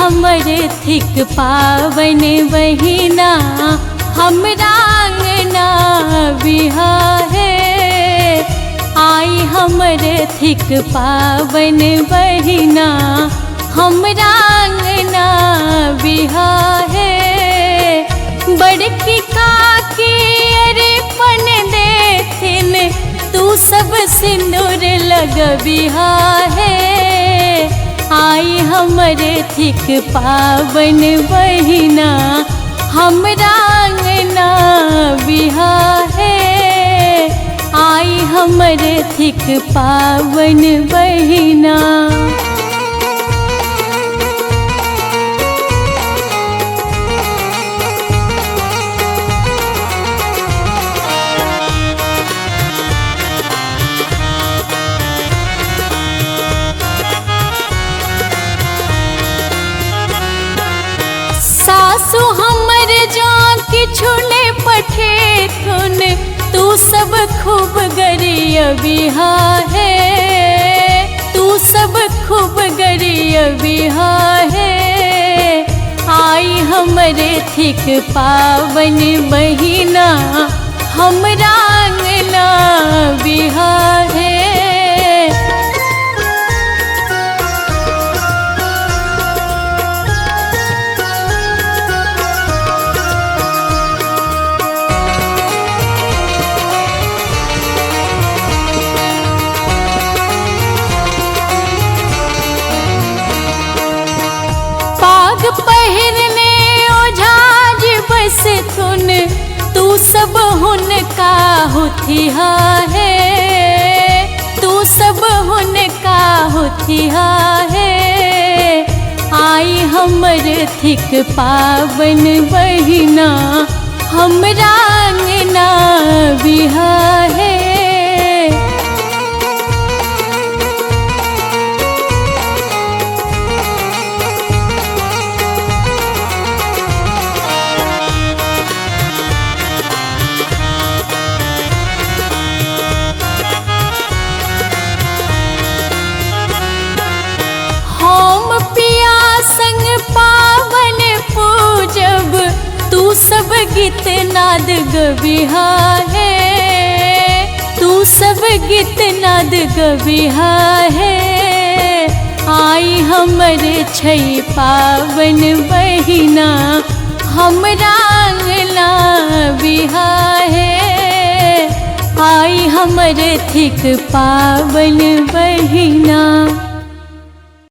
हमर थिक पावन बहिना हमरा अंगना बिहाहे। आई हमर थिक पावन बहिना हमरा अंगना बिहाहे। बड़की काकी अरिपन देथिन तू सब सिंदूर लगबिहा है। आई हमर थिक पावन बहिना हमरा अंगना बिहाहे। आई हमर थिक पावन बहिना। सासु हमर जा किछु ने पठेथुन तू सब खूब गरियबिहा है। तू सब खूब गरियबिहा है। आई हमर थिक पावन बहिना हमरा अंगना बिहाहे। पाग पहिरने ओझाज बस थुन तू सब हुनका होथिहा है। तू सब हुनका होथिहा है। आई हमर थिक पावन बहिना हमरा अंगना बिहाहे। हम पिया संग पावन पूजब तू सब गीत नाद गबिहा है। तू सब गीत नाद गबिहा है। आई हमर छै पावन बहिना हमरा अंगना बिहाहे। आई हमर थिक पावन बहिना।